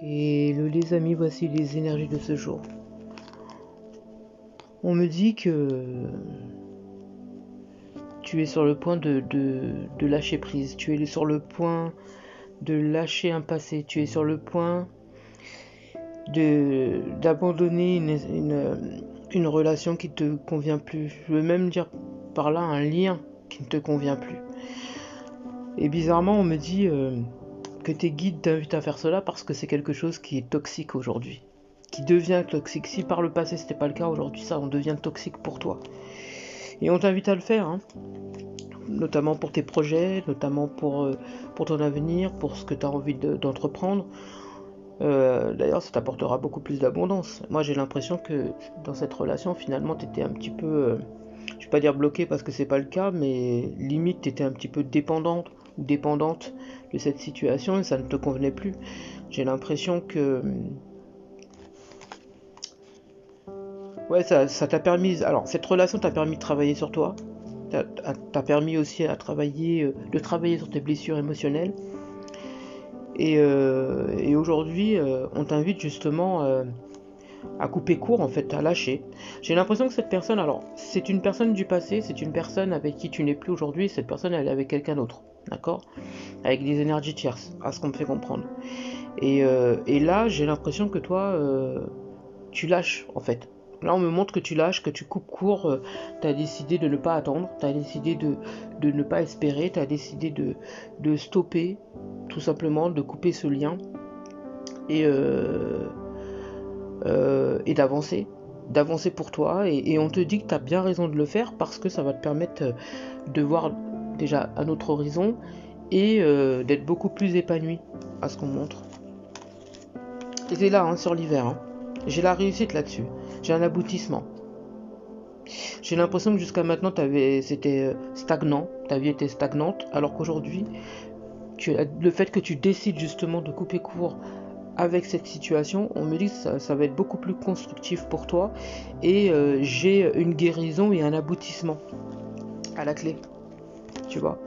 Et les amis, voici les énergies de ce jour. On me dit que tu es sur le point de lâcher prise. Tu es sur le point de lâcher un passé. Tu es sur le point d'abandonner une relation qui te convient plus. Je veux même dire par là un lien qui ne te convient plus. Et bizarrement, on me dit que tes guides t'invitent à faire cela parce que c'est quelque chose qui est toxique aujourd'hui. Qui devient toxique. Si par le passé c'était pas le cas, aujourd'hui ça en devient toxique pour toi. Et on t'invite à le faire, hein. Notamment pour tes projets, notamment pour ton avenir, pour ce que tu as envie d'entreprendre. D'ailleurs, ça t'apportera beaucoup plus d'abondance. Moi, j'ai l'impression que dans cette relation, finalement, tu étais un petit peu, je vais pas dire bloqué parce que c'est pas le cas, mais limite, tu étais un petit peu dépendante ou dépendante de cette situation et ça ne te convenait plus. J'ai l'impression que ouais, ça t'a permis. Alors, cette relation t'a permis de travailler sur toi. T'a permis aussi de travailler sur tes blessures émotionnelles. Et aujourd'hui, on t'invite justement à couper court, en fait, à lâcher. J'ai l'impression que cette personne, alors, c'est une personne du passé, c'est une personne avec qui tu n'es plus aujourd'hui, cette personne, elle est avec quelqu'un d'autre, d'accord? Avec des énergies tierces, à ce qu'on me fait comprendre. Et là, j'ai l'impression que toi, tu lâches, en fait. Là, on me montre que tu lâches, que tu coupes court, tu as décidé de ne pas attendre, tu as décidé de ne pas espérer, tu as décidé de stopper, tout simplement, de couper ce lien et d'avancer pour toi. Et on te dit que tu as bien raison de le faire parce que ça va te permettre de voir déjà un autre horizon et d'être beaucoup plus épanoui à ce qu'on montre. T'étais là, hein, sur l'hiver, hein. J'ai la réussite là-dessus. J'ai un aboutissement. J'ai l'impression que jusqu'à maintenant, c'était stagnant. Ta vie était stagnante, alors qu'aujourd'hui, le fait que tu décides justement de couper court avec cette situation, on me dit que ça va être beaucoup plus constructif pour toi. Et j'ai une guérison et un aboutissement à la clé. Tu vois.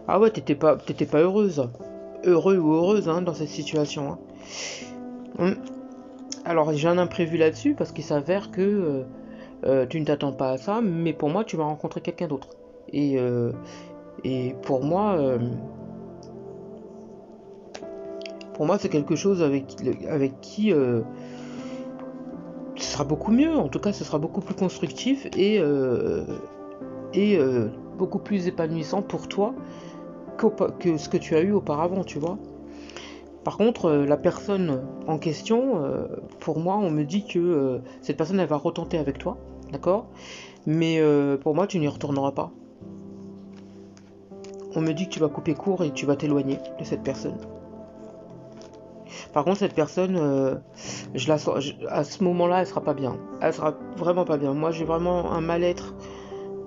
Ah ouais, t'étais pas heureuse. Heureux ou heureuse, hein, dans cette situation, hein. Alors j'ai un imprévu là-dessus parce qu'il s'avère que tu ne t'attends pas à ça, mais pour moi tu vas rencontrer quelqu'un d'autre. Et pour moi c'est quelque chose avec qui ce sera beaucoup mieux. En tout cas, ce sera beaucoup plus constructif et beaucoup plus épanouissant pour toi que ce que tu as eu auparavant, tu vois. Par contre, la personne en question, pour moi, on me dit que cette personne, elle va retenter avec toi, d'accord? Mais pour moi, tu n'y retourneras pas. On me dit que tu vas couper court et tu vas t'éloigner de cette personne. Par contre, cette personne, je la sens, à ce moment-là, elle sera pas bien. Elle sera vraiment pas bien. Moi, j'ai vraiment un mal-être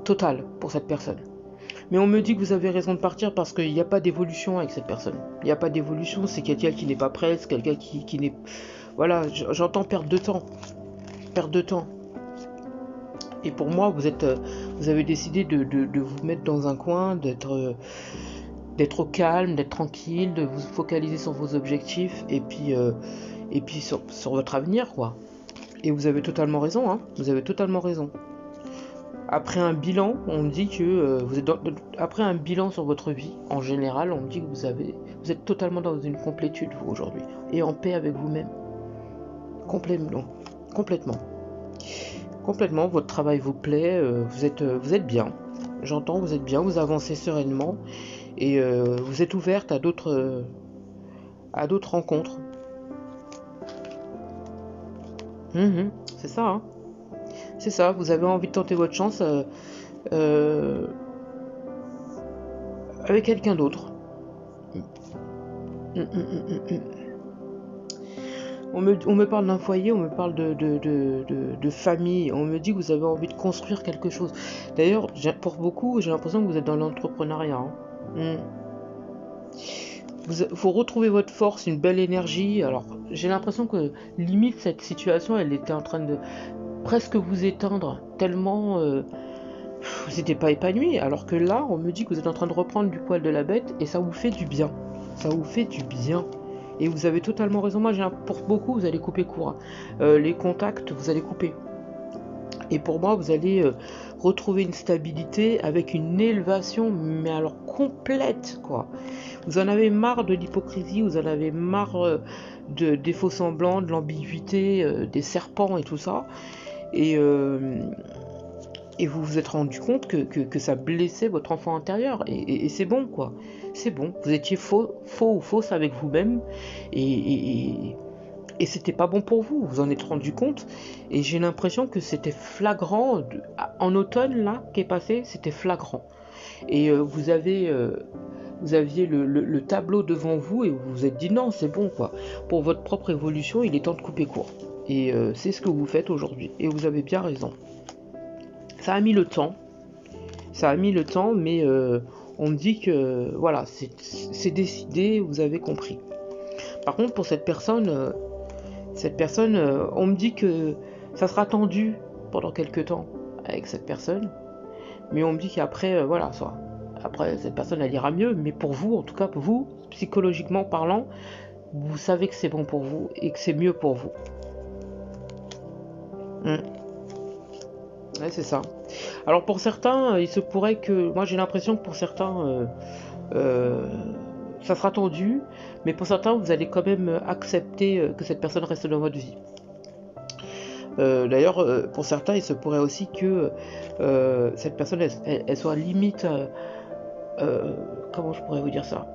total pour cette personne. Mais on me dit que vous avez raison de partir parce qu'il n'y a pas d'évolution avec cette personne. Il n'y a pas d'évolution, c'est quelqu'un qui n'est pas prêt, c'est quelqu'un qui n'est... Voilà, j'entends perdre de temps. Perdre de temps. Et pour moi, vous avez décidé de vous mettre dans un coin, d'être au calme, d'être tranquille, de vous focaliser sur vos objectifs et puis sur votre avenir, quoi. Et vous avez totalement raison, hein. Vous avez totalement raison. Après un bilan, on me dit que après un bilan sur votre vie, en général, on me dit que vous êtes totalement dans une complétude, vous, aujourd'hui, et en paix avec vous-même. Complètement. Complètement, votre travail vous plaît, vous êtes bien. J'entends, vous êtes bien, vous avancez sereinement, et vous êtes ouverte à d'autres rencontres. C'est ça, hein. C'est ça, vous avez envie de tenter votre chance avec quelqu'un d'autre. On me parle d'un foyer, on me parle de famille, on me dit que vous avez envie de construire quelque chose. D'ailleurs, pour beaucoup, j'ai l'impression que vous êtes dans l'entrepreneuriat, hein. Faut retrouver votre force, une belle énergie. Alors, j'ai l'impression que limite cette situation, elle était en train de presque vous éteindre, tellement vous n'étiez pas épanoui, alors que là, on me dit que vous êtes en train de reprendre du poil de la bête et ça vous fait du bien. Ça vous fait du bien. Et vous avez totalement raison. Moi, pour beaucoup, vous allez couper court. Les contacts, vous allez couper. Et pour moi, vous allez retrouver une stabilité avec une élévation, mais alors complète, quoi. Vous en avez marre de l'hypocrisie, vous en avez marre des faux semblants, de l'ambiguïté, des serpents et tout ça. Et vous vous êtes rendu compte que ça blessait votre enfant intérieur. Et c'est bon, quoi. C'est bon. Vous étiez faux ou fausse avec vous-même. Et c'était pas bon pour vous. Vous en êtes rendu compte. Et j'ai l'impression que c'était flagrant. En automne, là, qui est passé, c'était flagrant. Et vous aviez le tableau devant vous et vous vous êtes dit non, c'est bon, quoi. Pour votre propre évolution, il est temps de couper court. Et c'est ce que vous faites aujourd'hui. Et vous avez bien raison. Ça a mis le temps. Mais on me dit que voilà, c'est décidé, vous avez compris. Par contre, pour cette personne, on me dit que ça sera tendu pendant quelques temps avec cette personne. Mais on me dit qu'après, voilà, après, cette personne, elle ira mieux. Mais pour vous, en tout cas, pour vous, psychologiquement parlant, vous savez que c'est bon pour vous et que c'est mieux pour vous. Ouais, c'est ça. Alors pour certains, il se pourrait que... Moi j'ai l'impression que pour certains, ça sera tendu. Mais pour certains, vous allez quand même accepter que cette personne reste dans votre vie. D'ailleurs, pour certains, il se pourrait aussi que cette personne, elle soit limite... comment je pourrais vous dire ça,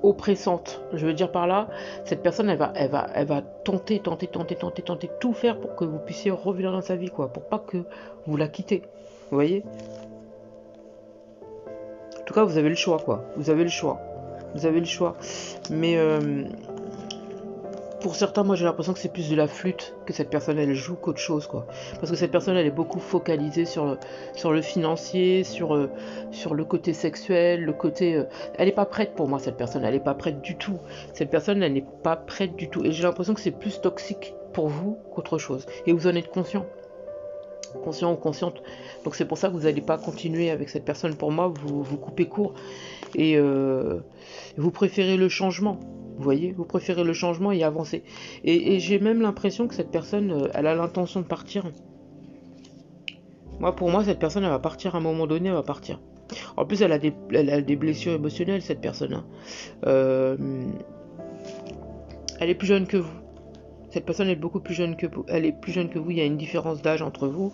oppressante. Je veux dire par là, cette personne, elle va tenter tout faire pour que vous puissiez revenir dans sa vie, quoi, pour pas que vous la quittez. Vous voyez? En tout cas, vous avez le choix, quoi. Vous avez le choix. Mais pour certains, moi j'ai l'impression que c'est plus de la flûte que cette personne elle joue qu'autre chose, quoi. Parce que cette personne elle est beaucoup focalisée sur le financier, sur le côté sexuel, le côté... Elle n'est pas prête pour moi, cette personne, elle n'est pas prête du tout. Cette personne elle n'est pas prête du tout. Et j'ai l'impression que c'est plus toxique pour vous qu'autre chose. Et vous en êtes conscient ou consciente. Donc c'est pour ça que vous n'allez pas continuer avec cette personne. Pour moi, vous coupez court. Et vous préférez le changement. Vous voyez, vous préférez le changement et avancer. Et j'ai même l'impression que cette personne, elle a l'intention de partir. Pour moi, cette personne, elle va partir à un moment donné, elle va partir. En plus, elle a des blessures émotionnelles, cette personne. Elle est plus jeune que vous. Cette personne est beaucoup plus jeune que vous. Elle est plus jeune que vous, il y a une différence d'âge entre vous.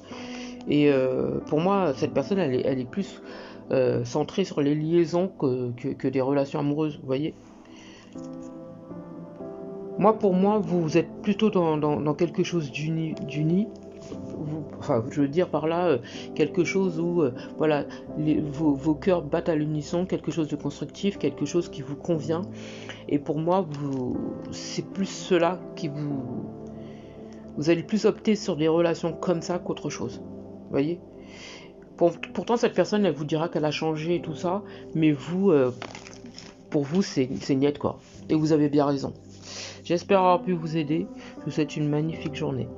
Et pour moi, cette personne, elle est plus centrée sur les liaisons que des relations amoureuses, vous voyez. Pour moi, vous êtes plutôt dans quelque chose d'uni. Je veux dire par là, quelque chose où voilà, vos cœurs battent à l'unisson, quelque chose de constructif, quelque chose qui vous convient. Et pour moi, c'est plus cela qui vous allez plus opter sur des relations comme ça qu'autre chose. Vous voyez. Pourtant, cette personne, elle vous dira qu'elle a changé et tout ça, mais vous, pour vous, c'est niette, quoi. Et vous avez bien raison. J'espère avoir pu vous aider. Je vous souhaite une magnifique journée.